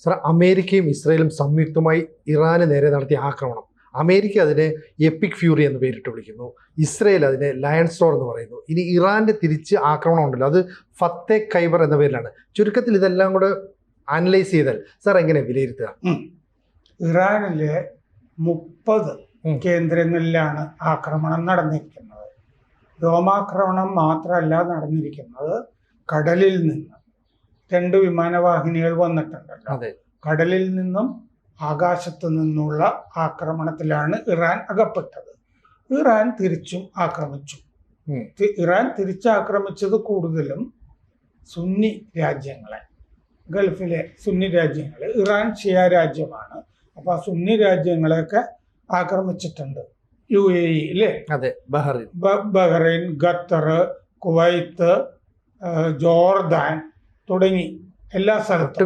Sir, അമേരിക്കയും ഇസ്രയേലും സംയുക്തമായി ഇറാന് നേരെ നടത്തിയ ആക്രമണം, അമേരിക്ക അതിനെ എപ്പിക് ഫ്യൂറി എന്ന് പേരിട്ട് വിളിക്കുന്നു, ഇസ്രയേൽ അതിനെ ലയൺ സ്റ്റോർ എന്ന് പറയുന്നു. ഇനി ഇറാന്റെ തിരിച്ച് ആക്രമണം ഉണ്ടല്ലോ, അത് ഫത്തേ ഖൈബർ എന്ന പേരിലാണ്. ചുരുക്കത്തിൽ ഇതെല്ലാം കൂടെ അനലൈസ് ചെയ്താൽ സാർ എങ്ങനെ വിലയിരുത്തുക? ഇറാനിലെ 30 കേന്ദ്രങ്ങളിലാണ് ആക്രമണം നടന്നിരിക്കുന്നത്. വ്യോമാക്രമണം മാത്രമല്ല നടന്നിരിക്കുന്നത്, കടലിൽ നിന്ന് 2 വിമാനവാഹിനികൾ വന്നിട്ടുണ്ടല്ലോ. കടലിൽ നിന്നും ആകാശത്ത് നിന്നുള്ള ആക്രമണത്തിലാണ് ഇറാൻ അകപ്പെട്ടത്. ഇറാൻ തിരിച്ചും ആക്രമിച്ചു. ഇറാൻ തിരിച്ചാക്രമിച്ചത് കൂടുതലും സുന്നി രാജ്യങ്ങളെ, ഗൾഫിലെ സുന്നി രാജ്യങ്ങൾ. ഇറാൻ ഷിയ രാജ്യമാണ്. അപ്പോൾ ആ സുന്നി രാജ്യങ്ങളെയൊക്കെ ആക്രമിച്ചിട്ടുണ്ട്. UAE അല്ലേ, ബഹ്റൈൻ, ഖത്തർ, കുവൈത്ത്, ജോർദാൻ തുടങ്ങി എല്ലാ സ്ഥലത്തും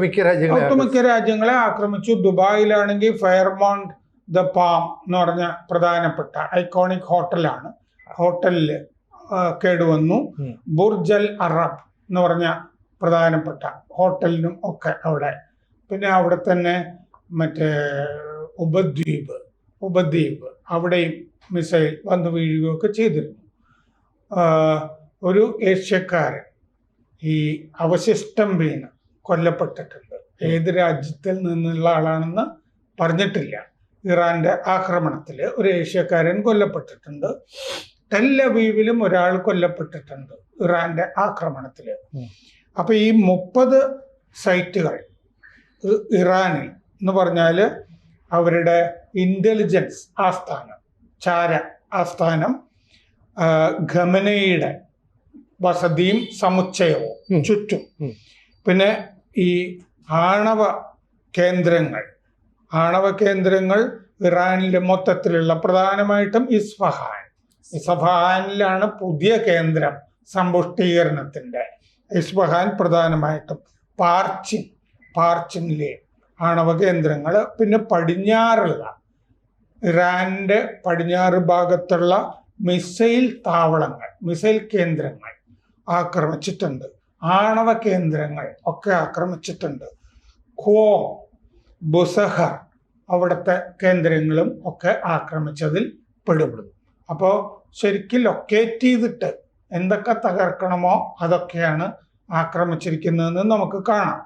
ഒട്ടുമിക്ക രാജ്യങ്ങളെ ആക്രമിച്ചു. ദുബായിലാണെങ്കിൽ ഫെയർമൗണ്ട് ദ പാം എന്ന് പറഞ്ഞ പ്രധാനപ്പെട്ട ഐക്കോണിക് ഹോട്ടലാണ്. ഹോട്ടലിൽ കേടുവന്നു. ബുർജ് അൽ അറബ് എന്ന് പറഞ്ഞ പ്രധാനപ്പെട്ട ഹോട്ടലിനും ഒക്കെ അവിടെ. പിന്നെ അവിടെ തന്നെ മറ്റേ ഉപദ്വീപ് അവിടെയും മിസൈൽ വന്നു വീഴുകയൊക്കെ ചെയ്തിരുന്നു. ഒരു ഏഷ്യക്കാരൻ ഈ അവശിഷ്ടം വീണ് കൊല്ലപ്പെട്ടിട്ടുണ്ട്. ഏത് രാജ്യത്തിൽ നിന്നുള്ള ആളാണെന്ന് പറഞ്ഞിട്ടില്ല. ഇറാന്റെ ആക്രമണത്തിൽ ഒരു ഏഷ്യക്കാരൻ കൊല്ലപ്പെട്ടിട്ടുണ്ട്. ടെൽ അവീവിലും ഒരാൾ കൊല്ലപ്പെട്ടിട്ടുണ്ട് ഇറാന്റെ ആക്രമണത്തിൽ. അപ്പൊ ഈ 30 സൈറ്റുകൾ ഇറാനിൽ എന്ന് പറഞ്ഞാൽ അവരുടെ ഇന്റലിജൻസ് ആസ്ഥാനം, ചാര ആസ്ഥാനം, ഖമനയുടെ വസതിയും സമുച്ചയവും ചുറ്റും, പിന്നെ ഈ ആണവ കേന്ദ്രങ്ങൾ ഇറാനിലെ മൊത്തത്തിലുള്ള, പ്രധാനമായിട്ടും ഇസ്ഫഹാനിലാണ് പുതിയ കേന്ദ്രം സമ്പുഷ്ടീകരണത്തിന്റെ. ഇസ്ഫഹാൻ പ്രധാനമായിട്ടും പാർച്ചിനിലെ ആണവ കേന്ദ്രങ്ങൾ, പിന്നെ പടിഞ്ഞാറുള്ള ഇറാന്റെ പടിഞ്ഞാറ് ഭാഗത്തുള്ള മിസൈൽ താവളങ്ങൾ, മിസൈൽ കേന്ദ്രങ്ങൾ ആക്രമിച്ചിട്ടുണ്ട്. ആണവ കേന്ദ്രങ്ങൾ ഒക്കെ ആക്രമിച്ചിട്ടുണ്ട്. ഖോം, ബുസഹർ അവിടുത്തെ കേന്ദ്രങ്ങളും ഒക്കെ ആക്രമിച്ചതിൽ പെടുന്നു. അപ്പോൾ ശരിക്കും ലൊക്കേറ്റ് ചെയ്തിട്ട് എന്തൊക്കെ തകർക്കണമോ അതൊക്കെയാണ് ആക്രമിച്ചിരിക്കുന്നതെന്ന് നമുക്ക് കാണാം.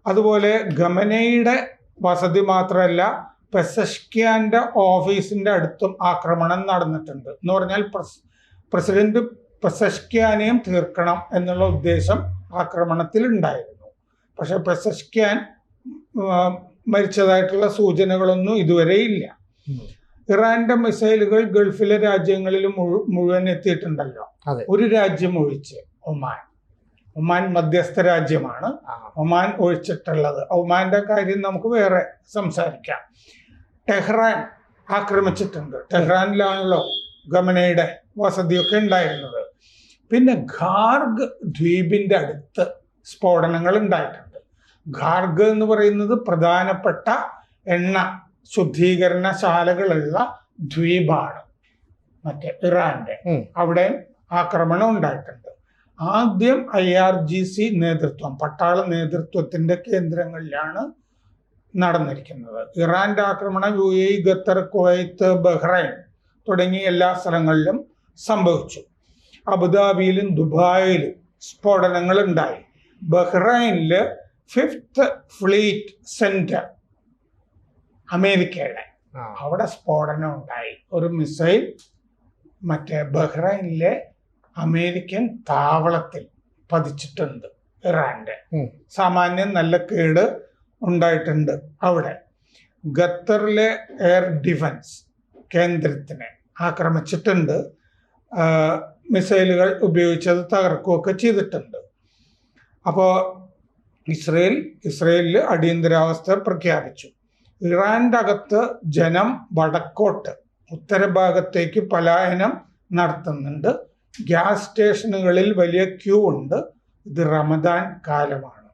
അതുപോലെ ഖമനയുടെ വസതി മാത്രമല്ല, പെസഷ്കിയാന്റെ ഓഫീസിന്റെ അടുത്തും ആക്രമണം നടന്നിട്ടുണ്ട്. എന്ന് പറഞ്ഞാൽ പ്രസിഡന്റ് പെസഷ്കിയാനെയും തീർക്കണം എന്നുള്ള ഉദ്ദേശം ആക്രമണത്തിൽ ഉണ്ടായിരുന്നു. പക്ഷെ പെസഷ്കിയാൻ മരിച്ചതായിട്ടുള്ള സൂചനകളൊന്നും ഇതുവരെ ഇല്ല. ഇറാന്റെ മിസൈലുകൾ ഗൾഫിലെ രാജ്യങ്ങളിൽ മുഴുവൻ എത്തിയിട്ടുണ്ടല്ലോ. ഒരു രാജ്യം ഒഴിച്ച്, ഒമാൻ മധ്യസ്ഥ രാജ്യമാണ്. ഒമാൻ ഒഴിച്ചിട്ടുള്ളത്. ഒമാന്റെ കാര്യം നമുക്ക് വേറെ സംസാരിക്കാം. ടെഹ്റാൻ ആക്രമിച്ചിട്ടുണ്ട്. ടെഹ്റാനിലാണല്ലോ ഖമനയുടെ വസതിയൊക്കെ ഉണ്ടായിരുന്നത്. പിന്നെ ഖാർഗ് ദ്വീപിന്റെ അടുത്ത് സ്ഫോടനങ്ങൾ ഉണ്ടായിട്ടുണ്ട്. ഖാർഗ് എന്ന് പറയുന്നത് പ്രധാനപ്പെട്ട എണ്ണ ശുദ്ധീകരണശാലകളുള്ള ദ്വീപാണ് മറ്റേ ഇറാന്റെ. അവിടെ ആക്രമണം ഉണ്ടായിട്ടുണ്ട്. ആദ്യം IRGC നേതൃത്വം, പട്ടാള നേതൃത്വത്തിന്റെ കേന്ദ്രങ്ങളിലാണ് നടന്നിരിക്കുന്നത്. ഇറാന്റെ ആക്രമണം UAE, ഖത്തർ, കുവൈത്ത്, ബഹ്റൈൻ തുടങ്ങി എല്ലാ സ്ഥലങ്ങളിലും സംഭവിച്ചു. അബുദാബിയിലും ദുബായിലും സ്ഫോടനങ്ങൾ ഉണ്ടായി. ബഹ്റൈനില് 5th ഫ്ലീറ്റ് സെന്റർ അമേരിക്കയുടെ അവിടെ സ്ഫോടനം ഉണ്ടായി. ഒരു മിസൈൽ മറ്റേ ബഹ്റൈനിലെ അമേരിക്കൻ താവളത്തിൽ പതിച്ചിട്ടുണ്ട് ഇറാന്റെ. സാമാന്യം നല്ല കേട് ഉണ്ടായിട്ടുണ്ട് അവിടെ. ഖത്തറിലെ എയർ ഡിഫൻസ് കേന്ദ്രത്തിനെ ആക്രമിച്ചിട്ടുണ്ട്. മിസൈലുകൾ ഉപയോഗിച്ചത് തകർക്കുകയൊക്കെ ചെയ്തിട്ടുണ്ട്. അപ്പോൾ ഇസ്രയേലിൽ അടിയന്തരാവസ്ഥ പ്രഖ്യാപിച്ചു. ഇറാന്റെ അകത്ത് ജനം വടക്കോട്ട് ഉത്തരഭാഗത്തേക്ക് പലായനം നടത്തുന്നുണ്ട്. ഗ്യാസ് സ്റ്റേഷനുകളിൽ വലിയ ക്യൂ ഉണ്ട്. ഇത് റമദാൻ കാലമാണ്.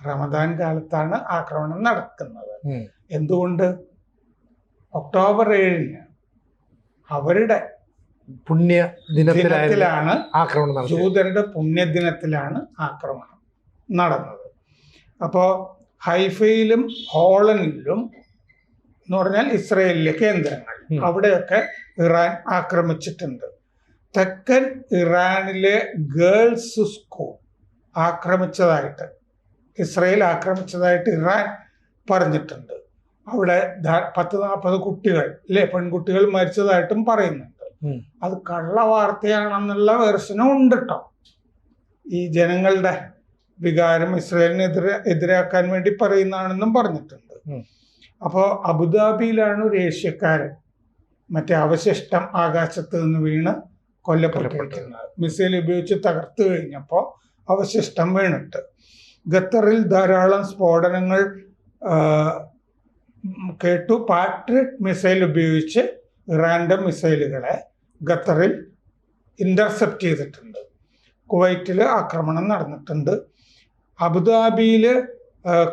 റമദാൻ കാലത്താണ് ആക്രമണം നടക്കുന്നത്. എന്തുകൊണ്ട്? ഒക്ടോബർ 7 അവരുടെ പുണ്യദിനത്തിലാണ് ആക്രമണം, ജൂതരുടെ പുണ്യദിനത്തിലാണ് ആക്രമണം നടന്നത്. അപ്പോൾ ഹൈഫയിലും ഹോളണ്ടിലും എന്ന് പറഞ്ഞാൽ ഇസ്രയേലിലെ കേന്ദ്രങ്ങൾ, അവിടെയൊക്കെ ഇറാൻ ആക്രമിച്ചിട്ടുണ്ട്. തെക്കൻ ഇറാനിലെ ഗേൾസ് സ്കൂൾ ആക്രമിച്ചതായിട്ട് ഇസ്രയേൽ ആക്രമിച്ചതായിട്ട് ഇറാൻ പറഞ്ഞിട്ടുണ്ട്. അവിടെ 10-40 കുട്ടികൾ പെൺകുട്ടികൾ മരിച്ചതായിട്ടും പറയുന്നുണ്ട്. അത് കള്ളവാർത്തയാണെന്നുള്ള വെർഷനും ഉണ്ട് കേട്ടോ. ഈ ജനങ്ങളുടെ വികാരം എതിരാക്കാൻ വേണ്ടി പറയുന്നതാണെന്നും പറഞ്ഞിട്ടുണ്ട്. അപ്പോൾ അബുദാബിയിലാണ് ഒരു ഏഷ്യക്കാരൻ മറ്റേ അവശിഷ്ടം ആകാശത്ത് നിന്ന് വീണ് കൊല്ലപ്പെട്ടിരിക്കുന്നത്. മിസൈൽ ഉപയോഗിച്ച് തകർത്ത് കഴിഞ്ഞപ്പോൾ അവശിഷ്ടം വീണിട്ട്. ഖത്തറിൽ ധാരാളം സ്ഫോടനങ്ങൾ കേട്ടു. പാട്രിയറ്റ് മിസൈൽ ഉപയോഗിച്ച് ഇറാന്റെ മിസൈലുകളെ ഖത്തറിൽ ഇന്റർസെപ്റ്റ് ചെയ്തിട്ടുണ്ട്. കുവൈറ്റിൽ ആക്രമണം നടന്നിട്ടുണ്ട്. അബുദാബിയിൽ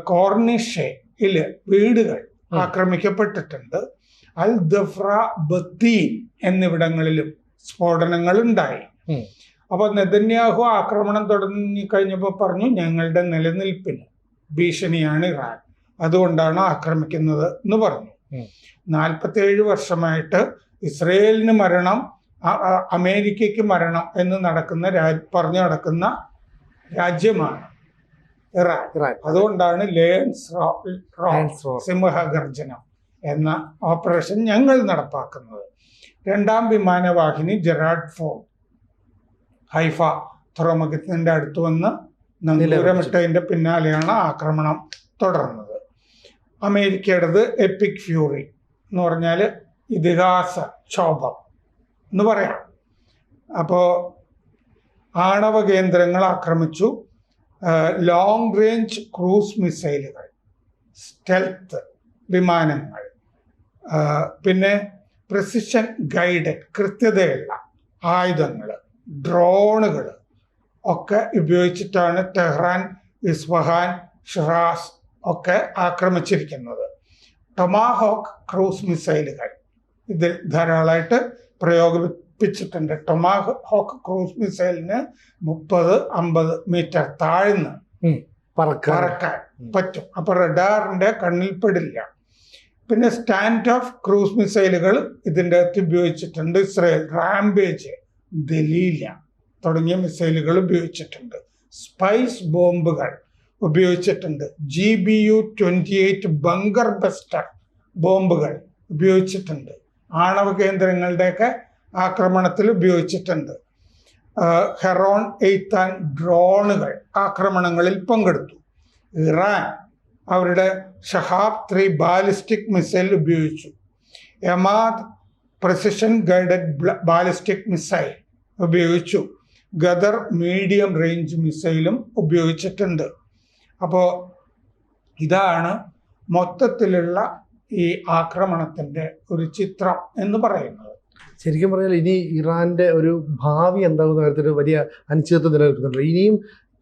കോർണിഷയിൽ വീടുകൾ ആക്രമിക്കപ്പെട്ടിട്ടുണ്ട്. അൽ ദഫ്ര, ബത്തീൻ എന്നിവിടങ്ങളിലും സ്ഫോടനങ്ങൾ ഉണ്ടായി. അപ്പോൾ നെതന്യാഹു ആക്രമണം തുടങ്ങിക്കഴിഞ്ഞപ്പോൾ പറഞ്ഞു, ഞങ്ങളുടെ നിലനിൽപ്പിന് ഭീഷണിയാണ് ഇറാൻ, അതുകൊണ്ടാണ് ആക്രമിക്കുന്നത് എന്ന് പറഞ്ഞു. 47 വർഷമായിട്ട് ഇസ്രയേലിന് മരണം, അമേരിക്കയ്ക്ക് മരണം എന്ന് പറഞ്ഞു നടക്കുന്ന രാജ്യമാണ് ഇറാൻ. അതുകൊണ്ടാണ് സിംഹഗർജനം എന്ന ഓപ്പറേഷൻ ഞങ്ങൾ നടപ്പാക്കുന്നത്. 2ാം വിമാനവാഹിനി ജെറാഡ് ഫോർഡ് ഹൈഫ തുറമുഖത്തിന്റെ അടുത്ത് വന്ന് നങ്കൂരമിട്ടതിന്റെ പിന്നാലെയാണ് ആക്രമണം തുടർന്നത്. അമേരിക്കയുടേത് എപ്പിക് ഫ്യൂറി എന്ന് പറഞ്ഞാൽ ഇതിഹാസ ക്ഷോഭം എന്ന് പറയാം. അപ്പോൾ ആണവ കേന്ദ്രങ്ങൾ ആക്രമിച്ചു. ലോങ് റേഞ്ച് ക്രൂസ് മിസൈലുകൾ, സ്റ്റെൽത്ത് വിമാനങ്ങൾ, പിന്നെ പ്രിസിഷൻ ഗൈഡഡ് കൃത്യതയുള്ള ആയുധങ്ങൾ, ഡ്രോണുകൾ ഒക്കെ ഉപയോഗിച്ചിട്ടാണ് ടെഹ്റാൻ, ഇസ്ഫഹാൻ, ഷിറാസ് ഒക്കെ ആക്രമിച്ചിരിക്കുന്നത്. ടൊമാഹോക്ക് ക്രൂസ് മിസൈലുകൾ ഇതിൽ ധാരാളമായിട്ട് പ്രയോഗിപ്പിച്ചിട്ടുണ്ട്. ടൊമാഹോക്ക് ക്രൂസ് മിസൈലിന് 30-50 മീറ്റർ താഴ്ന്ന് പറക്കാൻ പറ്റും. അപ്പൊ റഡാറിന്റെ കണ്ണിൽപ്പെടില്ല. പിന്നെ സ്റ്റാൻഡ് ഓഫ് ക്രൂസ് മിസൈലുകൾ ഇതിൻ്റെ അകത്ത് ഉപയോഗിച്ചിട്ടുണ്ട്. ഇസ്രയേൽ റാംബേജ്, ദലീല തുടങ്ങിയ മിസൈലുകൾ ഉപയോഗിച്ചിട്ടുണ്ട്. സ്പൈസ് ബോംബുകൾ ഉപയോഗിച്ചിട്ടുണ്ട്. GBU-28 ബങ്കർ ബസ്റ്റർ ബോംബുകൾ ഉപയോഗിച്ചിട്ടുണ്ട്. ആണവ കേന്ദ്രങ്ങളുടെയൊക്കെ ആക്രമണത്തിൽ ഉപയോഗിച്ചിട്ടുണ്ട്. ഹെറോൺ എയ്ത്താൻ ഡ്രോണുകൾ ആക്രമണങ്ങളിൽ പങ്കെടുത്തു. ഇറാൻ അവരുടെ ഷഹാബ് 3 ബാലിസ്റ്റിക് മിസൈൽ ഉപയോഗിച്ചു. എമാദ് പ്രിസിഷൻ ഗൈഡഡ് ബാലിസ്റ്റിക് മിസൈൽ ഉപയോഗിച്ചു. ഗദർ മീഡിയം റേഞ്ച് മിസൈലും ഉപയോഗിച്ചിട്ടുണ്ട്. അപ്പോൾ ഇതാണ് മൊത്തത്തിലുള്ള ഈ ആക്രമണത്തിൻ്റെ ഒരു ചിത്രം എന്ന് പറയുന്നത്. ശരിക്കും പറഞ്ഞാൽ ഇനി ഇറാന്റെ ഒരു ഭാവി എന്താകുന്ന കാര്യത്തിൽ വലിയ അനിശ്ചിതത്വം നിലനിൽക്കുന്നുണ്ട്. ഇനിയും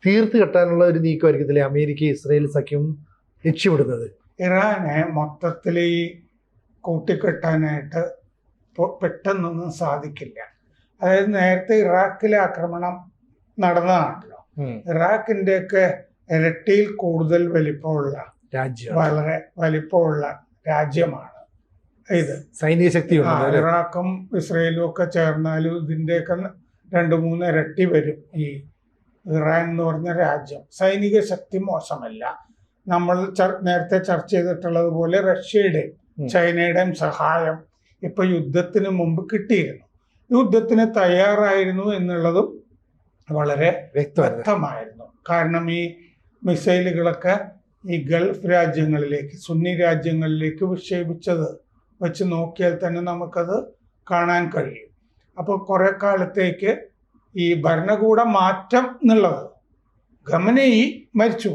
തീർത്ത് കെട്ടാനുള്ള ഒരു നീക്കമായിരിക്കത്തില്ലേ അമേരിക്ക ഇസ്രയേൽ സഖ്യം ലക്ഷ്യമിടുന്നത്? ഇറാനെ മൊത്തത്തിൽ ഈ കൂട്ടിക്കെട്ടാനായിട്ട് പെട്ടെന്നൊന്നും സാധിക്കില്ല. അതായത് നേരത്തെ ഇറാഖിലെ ആക്രമണം നടന്നതാണല്ലോ. ഇറാഖിൻ്റെയൊക്കെ ഇരട്ടിയിൽ കൂടുതൽ വലിപ്പമുള്ള രാജ്യം, വളരെ വലിപ്പമുള്ള രാജ്യമാണ് ഇത്. സൈനിക ശക്തി ഇറാഖും ഇസ്രയേലും ഒക്കെ ചേർന്നാലും ഇതിൻ്റെയൊക്കെ 2-3 ഇരട്ടി വരും ഈ ഇറാൻ എന്ന് പറഞ്ഞ രാജ്യം. സൈനിക ശക്തി മോശമല്ല. നമ്മൾ നേരത്തെ ചർച്ച ചെയ്തിട്ടുള്ളത് പോലെ റഷ്യയുടെയും ചൈനയുടെയും സഹായം ഇപ്പൊ യുദ്ധത്തിന് മുമ്പ് കിട്ടിയിരുന്നു. യുദ്ധത്തിന് തയ്യാറായിരുന്നു എന്നുള്ളതും വളരെ വ്യക്തമായിരുന്നു. കാരണം ഈ മിസൈലുകളൊക്കെ ഈ ഗൾഫ് രാജ്യങ്ങളിലേക്ക്, സുന്നി രാജ്യങ്ങളിലേക്ക് വിക്ഷേപിച്ചത് വെച്ച് നോക്കിയാൽ തന്നെ നമുക്കത് കാണാൻ കഴിയും. അപ്പോൾ കുറെ കാലത്തേക്ക് ഈ ഭരണകൂട മാറ്റം എന്നുള്ളത്, ഖമനേയി മരിച്ചു,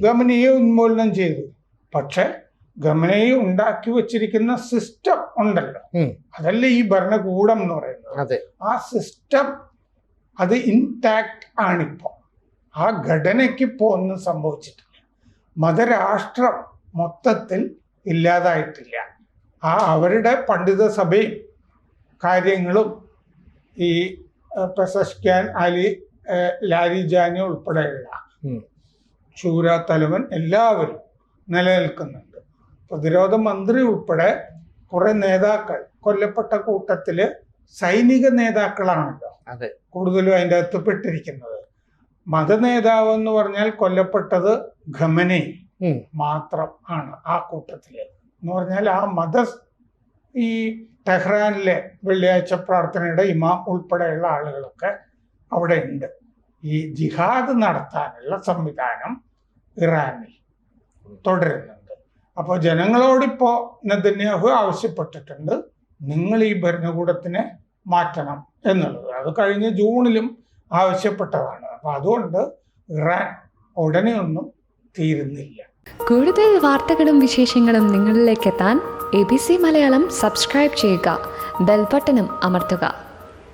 ഖമനേയി ഉന്മൂലനം ചെയ്തു. പക്ഷെ ഖമനേയി ഉണ്ടാക്കി വെച്ചിരിക്കുന്ന സിസ്റ്റം ഉണ്ടല്ലോ, അതല്ലേ ഈ ഭരണകൂടം എന്ന് പറയുന്നത്. ആ സിസ്റ്റം അത് ഇൻടാക്ട് ആണിപ്പോ. ആ ഘടനയ്ക്ക് ഇപ്പോൾ ഒന്നും സംഭവിച്ചിട്ടില്ല. മതരാഷ്ട്രം മൊത്തത്തിൽ ഇല്ലാതായിട്ടില്ല. അവരുടെ പണ്ഡിത സഭയും കാര്യങ്ങളും ഈ പെസഷ്ക്യാൻ, ലാരിജാനി ഉൾപ്പെടെയുള്ള ശൂര തലവൻ എല്ലാവരും നിലനിൽക്കുന്നുണ്ട്. പ്രതിരോധ മന്ത്രി ഉൾപ്പെടെ കുറെ നേതാക്കൾ കൊല്ലപ്പെട്ട കൂട്ടത്തില് സൈനിക നേതാക്കളാണല്ലോ അതെ. കൂടുതലും അതിൻ്റെ അകത്ത് പെട്ടിരിക്കുന്നത്. മതനേതാവ് എന്ന് പറഞ്ഞാൽ കൊല്ലപ്പെട്ടത് ഖമനി മാത്രം ആണ് ആ കൂട്ടത്തില്. എന്ന് പറഞ്ഞാൽ ആ ഈ ടെഹ്റാനിലെ വെള്ളിയാഴ്ച പ്രാർത്ഥനയുടെ ഇമാം ഉൾപ്പെടെയുള്ള ആളുകളൊക്കെ അവിടെ ഉണ്ട്. ഈ ജിഹാദ് നടത്താനുള്ള സംവിധാനം ഇറാനിൽ തുടരുന്നുണ്ട്. അപ്പോൾ ജനങ്ങളോടിപ്പോ നെതന്യാഹു ആവശ്യപ്പെട്ടിട്ടുണ്ട്, നിങ്ങൾ ഈ ഭരണകൂടത്തിനെ മാറ്റണം എന്നുള്ളത്. അത് കഴിഞ്ഞ ജൂണിലും ആവശ്യപ്പെട്ടതാണ്. അപ്പൊ അതുകൊണ്ട് ഇറാൻ ഉടനെ ഒന്നും തീരുന്നില്ല. കൂടുതൽ വാർത്തകളും വിശേഷങ്ങളും നിങ്ങളിലേക്ക് എത്താൻ ABC മലയാളം സബ്സ്ക്രൈബ് ചെയ്യുക, ബെൽബട്ടനും അമർത്തുക.